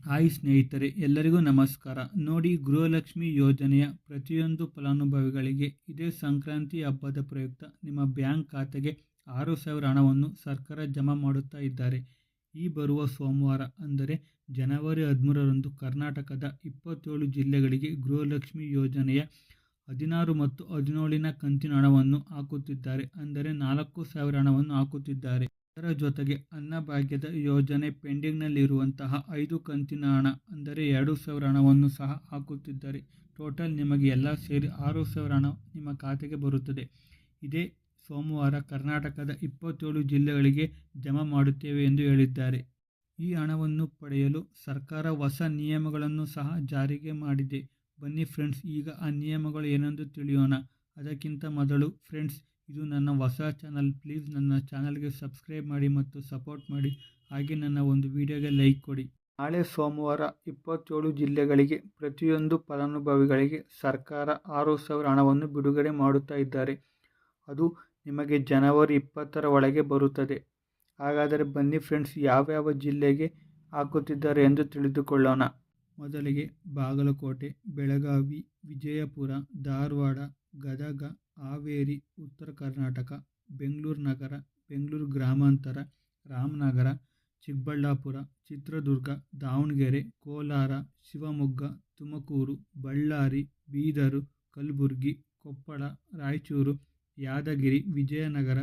Hi ಸ್ನೇಹಿತರೆ, ಎಲ್ಲರಿಗೂ ನಮಸ್ಕಾರ. ನೋಡಿ, ಗೃಹಲಕ್ಷ್ಮಿ ಯೋಜನೆಯ ಪ್ರತಿಯೊಂದು ಫಲಾನುಭವಿಗಳಿಗೆ ಇದೇ ಸಂಕ್ರಾಂತಿ ಹಬ್ಬದ ಪ್ರಯುಕ್ತ ನಿಮ್ಮ ಬ್ಯಾಂಕ್ ಖಾತೆಗೆ 6,000 ಹಣವನ್ನು ಸರ್ಕಾರ ಜಮಾ ಮಾಡುತ್ತಾ ಇದ್ದಾರೆ. ಈ ಬರುವ ಸೋಮವಾರ ಅಂದರೆ ಜನವರಿ 13ರಂದು ಕರ್ನಾಟಕದ 27 ಜಿಲ್ಲೆಗಳಿಗೆ ಗೃಹಲಕ್ಷ್ಮಿ ಯೋಜನೆಯ 16 ಮತ್ತು 17ನ ಕಂತಿನ ಹಣವನ್ನು ಹಾಕುತ್ತಿದ್ದಾರೆ. ಅಂದರೆ 4,000 ಹಣವನ್ನು ಹಾಕುತ್ತಿದ್ದಾರೆ. ಇದರ ಜೊತೆಗೆ ಅನ್ನಭಾಗ್ಯದ ಯೋಜನೆ ಪೆಂಡಿಂಗ್ನಲ್ಲಿರುವಂತಹ 5 ಕಂತಿನ ಹಣ ಅಂದರೆ 2,000 ಹಣವನ್ನು ಸಹ ಹಾಕುತ್ತಿದ್ದಾರೆ. ಟೋಟಲ್ ನಿಮಗೆ ಎಲ್ಲ ಸೇರಿ 6,000 ಹಣ ನಿಮ್ಮ ಖಾತೆಗೆ ಬರುತ್ತದೆ. ಇದೇ ಸೋಮವಾರ ಕರ್ನಾಟಕದ 27 ಜಿಲ್ಲೆಗಳಿಗೆ ಜಮಾ ಮಾಡುತ್ತೇವೆ ಎಂದು ಹೇಳಿದ್ದಾರೆ. ಈ ಹಣವನ್ನು ಪಡೆಯಲು ಸರ್ಕಾರ ಹೊಸ ನಿಯಮಗಳನ್ನು ಸಹ ಜಾರಿಗೆ ಮಾಡಿದೆ. ಬನ್ನಿ ಫ್ರೆಂಡ್ಸ್, ಈಗ ಆ ನಿಯಮಗಳು ಏನೆಂದು ತಿಳಿಯೋಣ. ಅದಕ್ಕಿಂತ ಮೊದಲು ಫ್ರೆಂಡ್ಸ್, ಇದು ನನ್ನ ಹೊಸ ಚಾನಲ್. ಪ್ಲೀಸ್ ನನ್ನ ಚಾನಲ್ಗೆ ಸಬ್ಸ್ಕ್ರೈಬ್ ಮಾಡಿ ಮತ್ತು ಸಪೋರ್ಟ್ ಮಾಡಿ. ಹಾಗೆ ನನ್ನ ಒಂದು ವಿಡಿಯೋಗೆ ಲೈಕ್ ಕೊಡಿ. ನಾಳೆ ಸೋಮವಾರ 27 ಜಿಲ್ಲೆಗಳಿಗೆ ಪ್ರತಿಯೊಂದು ಫಲಾನುಭವಿಗಳಿಗೆ ಸರ್ಕಾರ 6,000 ಹಣವನ್ನು ಬಿಡುಗಡೆ ಮಾಡುತ್ತಾ ಇದ್ದಾರೆ. ಅದು ನಿಮಗೆ ಜನವರಿ 20ರ ಒಳಗೆ ಬರುತ್ತದೆ. ಹಾಗಾದರೆ ಬನ್ನಿ ಫ್ರೆಂಡ್ಸ್, ಯಾವ್ಯಾವ ಜಿಲ್ಲೆಗೆ ಹಾಕುತ್ತಿದ್ದಾರೆ ಎಂದು ತಿಳಿದುಕೊಳ್ಳೋಣ. ಮೊದಲಿಗೆ ಬಾಗಲಕೋಟೆ, ಬೆಳಗಾವಿ, ವಿಜಯಪುರ, ಧಾರವಾಡ, ಗದಗ, ಹಾವೇರಿ, ಉತ್ತರ ಕರ್ನಾಟಕ, ಬೆಂಗಳೂರು ನಗರ, ಬೆಂಗಳೂರು ಗ್ರಾಮಾಂತರ, ರಾಮನಗರ, ಚಿಕ್ಕಬಳ್ಳಾಪುರ, ಚಿತ್ರದುರ್ಗ, ದಾವಣಗೆರೆ, ಕೋಲಾರ, ಶಿವಮೊಗ್ಗ, ತುಮಕೂರು, ಬಳ್ಳಾರಿ, ಬೀದರು, ಕಲಬುರಗಿ, ಕೊಪ್ಪಳ, ರಾಯಚೂರು, ಯಾದಗಿರಿ, ವಿಜಯನಗರ,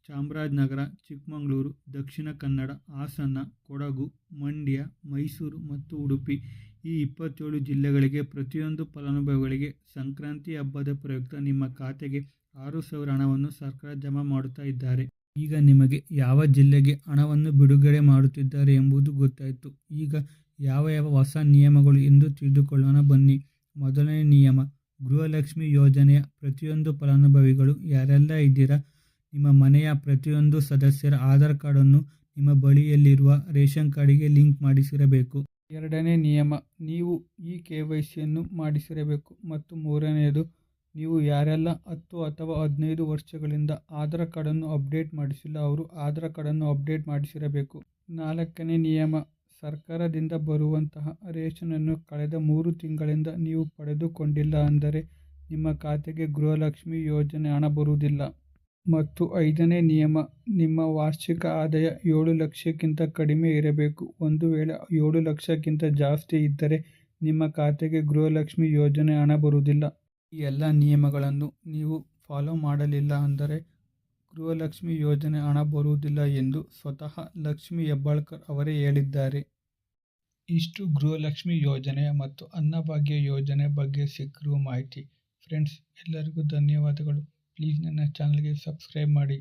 ಚಾಮರಾಜನಗರ, ಚಿಕ್ಕಮಗಳೂರು, ದಕ್ಷಿಣ ಕನ್ನಡ, ಹಾಸನ, ಕೊಡಗು, ಮಂಡ್ಯ, ಮೈಸೂರು ಮತ್ತು ಉಡುಪಿ. ಈ 27 ಜಿಲ್ಲೆಗಳಿಗೆ ಪ್ರತಿಯೊಂದು ಫಲಾನುಭವಿಗಳಿಗೆ ಸಂಕ್ರಾಂತಿ ಹಬ್ಬದ ಪ್ರಯುಕ್ತ ನಿಮ್ಮ ಖಾತೆಗೆ 6,000 ಹಣವನ್ನು ಸರ್ಕಾರ ಜಮಾ ಮಾಡುತ್ತಾ ಇದ್ದಾರೆ. ಈಗ ನಿಮಗೆ ಯಾವ ಜಿಲ್ಲೆಗೆ ಹಣವನ್ನು ಬಿಡುಗಡೆ ಮಾಡುತ್ತಿದ್ದಾರೆ ಎಂಬುದು ಗೊತ್ತಾಯಿತು. ಈಗ ಯಾವ ಹೊಸ ನಿಯಮಗಳು ಎಂದು ತಿಳಿದುಕೊಳ್ಳೋಣ ಬನ್ನಿ. ಮೊದಲನೇ ನಿಯಮ, ಗೃಹಲಕ್ಷ್ಮಿ ಯೋಜನೆಯ ಪ್ರತಿಯೊಂದು ಫಲಾನುಭವಿಗಳು ಯಾರೆಲ್ಲ ಇದ್ದೀರಾ, ನಿಮ್ಮ ಮನೆಯ ಪ್ರತಿಯೊಂದು ಸದಸ್ಯರ ಆಧಾರ್ ಕಾರ್ಡನ್ನು ನಿಮ್ಮ ಬಳಿಯಲ್ಲಿರುವ ರೇಷನ್ ಕಾರ್ಡಿಗೆ ಲಿಂಕ್ ಮಾಡಿಸಿರಬೇಕು. ಎರಡನೇ ನಿಯಮ, ನೀವು ಈ KYCಯನ್ನು ಮಾಡಿಸಿರಬೇಕು. ಮತ್ತು ಮೂರನೆಯದು, ನೀವು ಯಾರೆಲ್ಲ 10 ಅಥವಾ 15 ವರ್ಷಗಳಿಂದ ಆಧಾರ್ ಕಾರ್ಡನ್ನು ಅಪ್ಡೇಟ್ ಮಾಡಿಸಿಲ್ಲ ಅವರು ಆಧಾರ್ ಕಾರ್ಡನ್ನು ಅಪ್ಡೇಟ್ ಮಾಡಿಸಿರಬೇಕು. ನಾಲ್ಕನೇ ನಿಯಮ, ಸರ್ಕಾರದಿಂದ ಬರುವಂತಹ ರೇಷನನ್ನು ಕಳೆದ 3 ತಿಂಗಳಿಂದ ನೀವು ಪಡೆದುಕೊಂಡಿಲ್ಲ ಅಂದರೆ ನಿಮ್ಮ ಖಾತೆಗೆ ಗೃಹಲಕ್ಷ್ಮಿ ಯೋಜನೆ ಹಣ ಬರುವುದಿಲ್ಲ. ಮತ್ತು ಐದನೇ ನಿಯಮ, ನಿಮ್ಮ ವಾರ್ಷಿಕ ಆದಾಯ 7 ಲಕ್ಷಕ್ಕಿಂತ ಕಡಿಮೆ ಇರಬೇಕು. ಒಂದು ವೇಳೆ 7 ಲಕ್ಷಕ್ಕಿಂತ ಜಾಸ್ತಿ ಇದ್ದರೆ ನಿಮ್ಮ ಖಾತೆಗೆ ಗೃಹಲಕ್ಷ್ಮಿ ಯೋಜನೆ ಹಣ ಬರುವುದಿಲ್ಲ. ಈ ಎಲ್ಲ ನಿಯಮಗಳನ್ನು ನೀವು ಫಾಲೋ ಮಾಡಲಿಲ್ಲ ಅಂದರೆ ಗೃಹಲಕ್ಷ್ಮಿ ಯೋಜನೆ ಹಣ ಬರುವುದಿಲ್ಲ ಎಂದು ಸ್ವತಃ ಲಕ್ಷ್ಮಿ ಹೆಬ್ಬಾಳ್ಕರ್ ಅವರೇ ಹೇಳಿದ್ದಾರೆ. ಇಷ್ಟು ಗೃಹಲಕ್ಷ್ಮಿ ಯೋಜನೆಯ ಮತ್ತು ಅನ್ನಭಾಗ್ಯ ಯೋಜನೆ ಬಗ್ಗೆ ಸಿಕ್ಕಿರುವ ಮಾಹಿತಿ. ಫ್ರೆಂಡ್ಸ್, ಎಲ್ಲರಿಗೂ ಧನ್ಯವಾದಗಳು. ಪ್ಲೀಸ್ ನನ್ನ ಚಾನಲ್ಗೆ ಸಬ್ಸ್ಕ್ರೈಬ್ ಮಾಡಿ.